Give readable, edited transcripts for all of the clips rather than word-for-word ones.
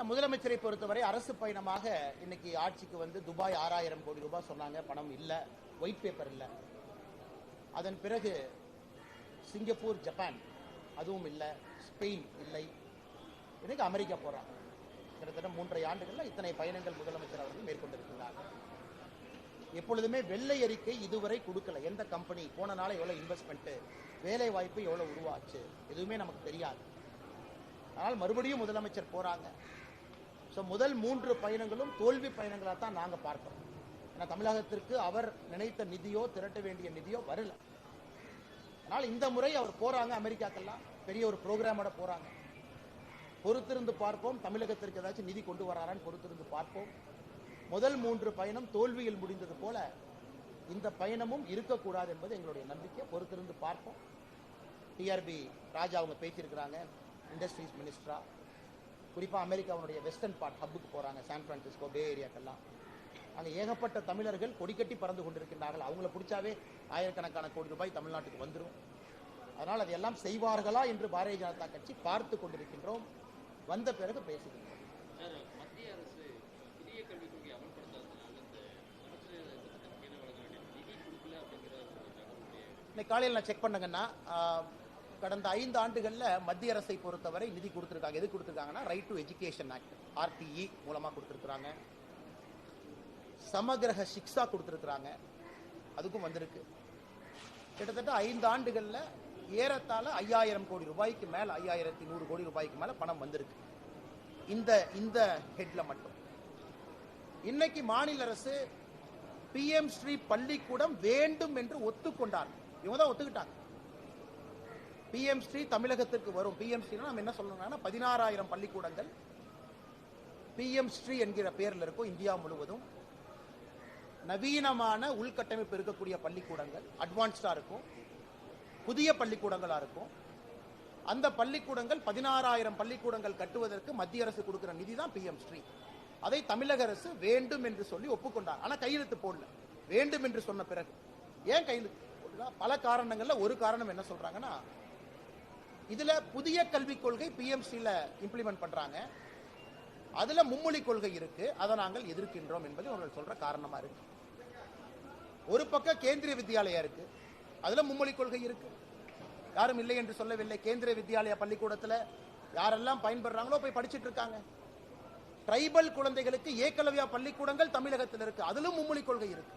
முதலமைச்சரை பொறுத்தவரை அரசு பயணமாக இன்னைக்கு ஆட்சிக்கு வந்து துபாய் 6000 கோடி ரூபாய் சொன்னாங்க. பணம் இல்ல, ஒயிட் பேப்பர் இல்ல. அதன் பிறகு சிங்கப்பூர், ஜப்பான் அதுவும் இல்ல, ஸ்பெயின் இல்லை. இன்னைக்கு அமெரிக்கா போறாங்க. கிட்டத்தட்ட 3.5 ஆண்டுகள்ல இத்தனை பயணங்கள் முதலமைச்சர் அவர்கள் மேற்கொண்டிருக்கிறார். எப்பொழுதுமே வெள்ளை அறிக்கை இதுவரை கொடுக்கல. எந்த கம்பெனி போன நாள எவ்வளவு இன்வெஸ்ட்மெண்ட், வேலை வாய்ப்பு எவ்வளவு உருவாச்சு, எதுவுமே நமக்கு தெரியாது. ஆனால் மறுபடியும் முதலமைச்சர் போறாங்க. முதல் 3 பயணங்களும் தோல்வி பயணங்களாக தான் நாங்க பார்க்கிறோம். ஏன்னா தமிழகத்திற்கு அவர் நினைத்த நிதியோ திரட்ட வேண்டிய நிதியோ வரல. ஆனால் இந்த முறை அவர் போறாங்க அமெரிக்காக்கெல்லாம், பெரிய ஒரு ப்ரோக்ராமோட போறாங்க. பொறுத்திருந்து பார்ப்போம், தமிழகத்திற்கு ஏதாச்சும் நிதி கொண்டு வராரான்னு பொறுத்திருந்து பார்ப்போம். முதல் 3 பயணம் தோல்வியில் முடிந்தது போல இந்த பயணமும் இருக்கக்கூடாது என்பது எங்களுடைய நம்பிக்கை. பொறுத்திருந்து பார்ப்போம். டிஆர்பி ராஜா அவங்க பேசியிருக்கிறாங்க, இண்டஸ்ட்ரீஸ் மினிஸ்டரா. குறிப்பாக அமெரிக்காவுடைய வெஸ்டர்ன் பார்ட் ஹப்புக்கு போறாங்க, சான் பிரான்சிஸ்கோ, பே ஏரியாக்கெல்லாம். அங்கே ஏகப்பட்ட தமிழர்கள் கொடிக்கட்டி பறந்து கொண்டிருக்கின்றார்கள். அவங்கள பிடிச்சாவே ஆயிரக்கணக்கான கோடி ரூபாய் தமிழ்நாட்டுக்கு வந்துடும். அதனால் அதையெல்லாம் செய்வார்களா என்று பாரதிய ஜனதா கட்சி பார்த்து கொண்டிருக்கின்றோம். வந்த பிறகு பேசுகின்றோம். மத்திய அரசு புதிய கல்விக் கொள்கை அமல்படுத்தாதனால நிதி கொடுக்கல அப்படிங்கிற இன்னைக்கு காலையில் நான் செக் பண்ணங்கன்னா கடந்த 5 ஆண்டுகள்ல மத்திய அரசை பொறுத்தவரை நிதி கொடுத்திருக்காங்க. எது கொடுத்திருக்காங்கன்னா right to education act RTE மூலமா கொடுத்திருக்காங்க. சமகிரக சிக்ஷா கொடுத்திருக்காங்க, அதுக்கும் வந்திருக்கு. கிட்டத்தட்ட 5 ஆண்டுகள்ல ஏறத்தாழ 5000 கோடி ரூபாய்க்கு மேல, 5100 கோடி ரூபாய்க்கு மேல பணம் வந்திருக்கு இந்த ஹெட்ல மட்டும். இன்னைக்கு மாநில அரசு PM ஸ்ரீ பள்ளிக்கூடம் வேண்டும் என்று ஒத்துக்கொண்டார். இவங்க தான் ஒத்துக்கிட்டாங்க. PM ஸ்ரீ தமிழகத்திற்கு வரும். PM ஸ்ரீ நம்ம என்ன சொல்லணும்னா 16000 பள்ளிக்கூடங்கள் PM ஸ்ரீ என்கிற பெயரில் இருக்கும். இந்தியா முழுவதும் நவீனமான உள்கட்டமைப்பு இருக்கக்கூடிய பள்ளிக்கூடங்கள், அட்வான்ஸ்டா இருக்கும், புதிய பள்ளிக்கூடங்களா இருக்கும். அந்த பள்ளிக்கூடங்கள் 16000 பள்ளிக்கூடங்கள் கட்டுவதற்கு மத்திய அரசு கொடுக்கிற நிதி தான் PM ஸ்ரீ. அதை தமிழக அரசு வேண்டும் என்று சொல்லி ஒப்புக்கொண்டார். ஆனா கையெழுத்து போடல. வேண்டும் என்று சொன்ன பிறகு ஏன் கையெழுத்து போடல? பல காரணங்கள்ல ஒரு காரணம் என்ன சொல்றாங்கன்னா, இதுல புதிய கல்விக் கொள்கை PM ஸ்ரீல இம்ப்ளிமெண்ட் பண்றாங்க, அதுல மும்மொழி கொள்கை இருக்கு, அதை நாங்கள் எதிர்க்கின்றோம் என்பது அவர்கள் சொல்ற காரணமா இருக்கு. ஒரு பக்கம் கேந்திரிய வித்யாலயா இருக்கு, அதுல மும்மொழி கொள்கை இருக்கு, யாரும் இல்லை என்று சொல்லவில்லை. கேந்திரிய வித்யாலயா பள்ளிக்கூடத்துல யாரெல்லாம் பயன்படுறாங்களோ போய் படிச்சுட்டு இருக்காங்க. ட்ரைபல் குழந்தைகளுக்கு ஏகலவ்யா பள்ளிக்கூடங்கள் தமிழகத்தில் இருக்கு, அதிலும் மும்மொழி கொள்கை இருக்கு,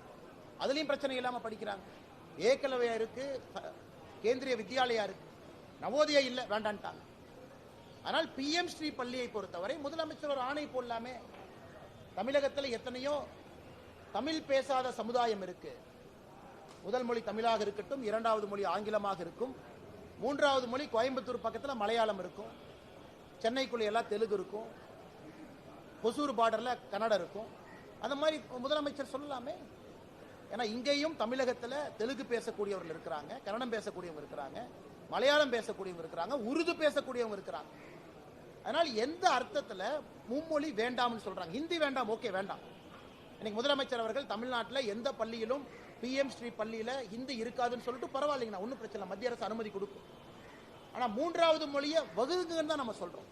அதுலயும் பிரச்சனை இல்லாம படிக்கிறாங்க. ஏகலவ்யா இருக்கு, கேந்திரிய வித்யாலயா இருக்கு, நவோதயா இல்ல, வேண்டான்ட்டாங்க. ஆனால் PM ஸ்ரீ பள்ளியை பொறுத்தவரை முதலமைச்சர் ஒரு ஆணை போடலாமே. தமிழகத்தில் எத்தனையோ தமிழ் பேசாத சமுதாயம் இருக்கு. முதல் மொழி தமிழாக இருக்கட்டும், 2வது மொழி ஆங்கிலமாக இருக்கும், 3வது மொழி கோயம்புத்தூர் பக்கத்தில் மலையாளம் இருக்கும், சென்னைக்குள்ள எல்லாம் தெலுங்கு இருக்கும், ஒசூர் பார்டர்ல கன்னடம் இருக்கும். அந்த மாதிரி முதலமைச்சர் சொல்லலாமே. ஏன்னா இங்கேயும் தமிழகத்தில் தெலுங்கு பேசக்கூடியவர்கள் இருக்கிறாங்க, கன்னடம் பேசக்கூடியவங்க இருக்கிறாங்க, மலையாளம் பேசக்கூடியவங்க இருக்கிறாங்க, உருது பேசக்கூடியவங்க இருக்கிறாங்க. அதனால் எந்த அர்த்தத்தில் மும்மொழி வேண்டாம்னு சொல்றாங்க? ஹிந்தி வேண்டாம், ஓகே வேண்டாம். இன்னைக்கு முதலமைச்சர் அவர்கள் தமிழ்நாட்டில் எந்த பள்ளியிலும் PM ஸ்ரீ பள்ளியில ஹிந்தி இருக்காதுன்னு சொல்லிட்டு பரவாயில்லைங்கண்ணா, ஒன்றும் பிரச்சனை, மத்திய அரசு அனுமதி கொடுக்கும். ஆனா 3வது மொழியை வகுங்குன்னு தான் நம்ம சொல்றோம்.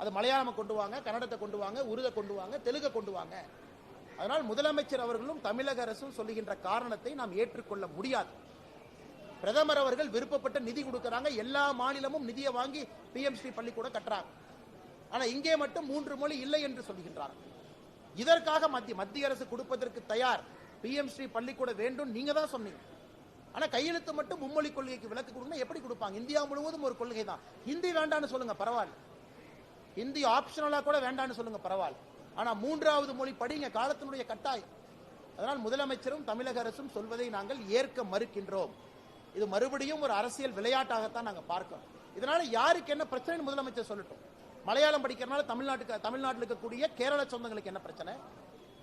அது மலையாளம் கொண்டு வாங்க, கன்னடத்தை கொண்டு வாங்க, உருதை கொண்டு வாங்க, தெலுங்கை கொண்டு வாங்க. அதனால் முதலமைச்சர் அவர்களும் தமிழக அரசும் சொல்லுகின்ற காரணத்தை நாம் ஏற்றுக்கொள்ள முடியாது. பிரதமர் அவர்கள் விருப்பப்பட்ட நிதி கொடுக்கறாங்க, எல்லா மாநிலமும் நிதியை வாங்கி PM ஸ்ரீ பள்ளி கூட கட்டுறாங்க. ஆனா இங்கே மட்டும் 3 மொழி இல்லை என்று சொல்லுகின்றார். இதற்காக மத்திய அரசு கொடுப்பதற்கு தயார். PM ஸ்ரீ பள்ளிக்கூட வேண்டும் நீங்க தான் சொன்னீங்க. ஆனா கையெழுத்து மட்டும் மும்மொழி கொள்கைக்கு விலக்கு கொடுங்க, எப்படி கொடுப்பாங்க? இந்தியா முழுவதும் ஒரு கொள்கை தான். ஹிந்தி வேண்டான்னு சொல்லுங்க, பரவாயில்ல. ஹிந்தி ஆப்ஷனலா கூட வேண்டான்னு சொல்லுங்க, பரவாயில்ல. ஆனா 3வது மொழி படிங்க, காலத்தினுடைய கட்டாயம். அதனால் முதலமைச்சரும் தமிழக அரசும் சொல்வதை நாங்கள் ஏற்க மறுக்கின்றோம். இது மறுபடியும் ஒரு அரசியல் விளையாட்டாகத்தான் நாங்கள் பார்க்கிறோம். இதனால யாருக்கு என்ன பிரச்சனை முதலமைச்சர் சொல்லட்டும். மலையாளம் படிக்கிறனால தமிழ்நாட்டில் இருக்கக்கூடிய கேரள சொந்தங்களுக்கு என்ன பிரச்சனை?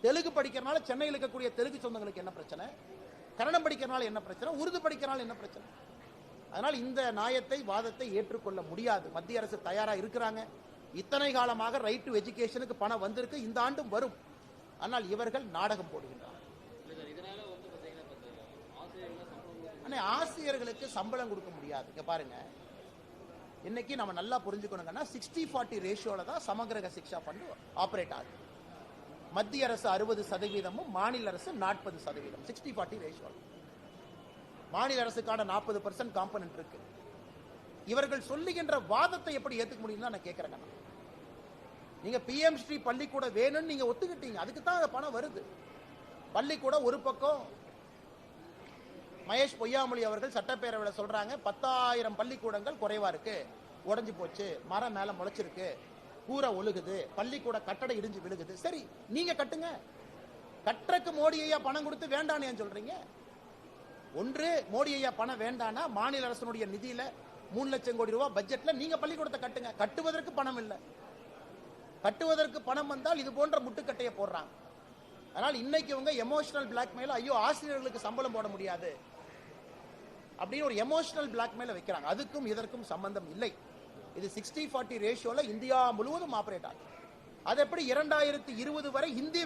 தெலுங்கு படிக்கிறனால சென்னையில் இருக்கக்கூடிய தெலுங்கு சொந்தங்களுக்கு என்ன பிரச்சனை? கன்னடம் படிக்கிறனால என்ன பிரச்சனை? உருது படிக்கிறனால என்ன பிரச்சனை? அதனால் இந்த நியாயத்தை, வாதத்தை ஏற்றுக்கொள்ள முடியாது. மத்திய அரசு தயாரா இருக்கிறாங்க. இத்தனை காலமாக ரைட் டு எஜுகேஷனுக்கு பணம் வந்திருக்கு, இந்த ஆண்டும் வரும். ஆனால் இவர்கள் நாடகம் போடுகின்றனர். ஆசிரியர்களுக்கு சம்பளம் கொடுக்க முடியாது. இங்க பாருங்க, இன்னைக்கு நம்ம நல்லா புரிஞ்சுக்கணுங்கன்னா 60-40 ரேஷியோல தான் சமகிரக சிக்ஷா ஃபண்ட் ஆபரேட் ஆகுது. மத்திய அரசு 60%, மாநில அரசு 40%. 60-40 ரேஷியோ. மாநில அரசுக்கான 40% காம்பனன்ட் இருக்கு. இவர்கள் சொல்லுகின்ற வாதத்தை எப்படி ஏத்துக்க முடியும்னு நான் கேட்கிறேன். நீங்க பிஎம் ஸ்ரீ பள்ளிக்கூடம் வேணும்னு நீங்க ஒத்துக்கிட்டீங்க, அதுக்கு தான் அந்த பணம் வருது. பள்ளிக்கூடம் ஒரு பக்கம் மகேஷ் பொய்யாமொழி அவர்கள் சட்டப்பேரவையில் சொல்றாங்க 10,000 பள்ளிக்கூடங்கள் குறைவா இருக்கு, உடைஞ்சு போச்சு, மரம் மேல முளைச்சிருக்கு, கூரை ஒழுகுது, பள்ளிக்கூட கட்டடம் இடிஞ்சு விழுகுது. சரி, நீங்க கட்டுங்க. கட்டுறக்கு மோடி ஐயா பணம் கொடுத்து வேண்டான்னு ஏன் சொல்றீங்க? ஒன்று, மோடி ஐயா பணம் வேண்டானா மாநில அரசனுடைய நிதியில 3 லட்சம் கோடி ரூபாய் பட்ஜெட்ல நீங்க பள்ளிக்கூடத்தை கட்டுங்க. கட்டுவதற்கு பணம் இல்லை. கட்டுவதற்கு பணம் வந்தால் இது போன்ற முட்டுக்கட்டையை போடுறாங்க. அதனால் இன்னைக்கு இவங்க எமோஷனல் பிளாக்மெயில், ஐயோ ஆசிரியர்களுக்கு சம்பளம் போட முடியாது அப்படின்னு ஒரு எமோஷனல் பிளாக்மெயில வைக்கிறாங்க. அதுக்கும் இதற்கும் சம்பந்தம் இல்லை. இது 60-40 ரேஷியோல இந்தியா முழுவதும் ஆபரேட் ஆகும். அது எப்படி 2020 வரை ஹிந்தி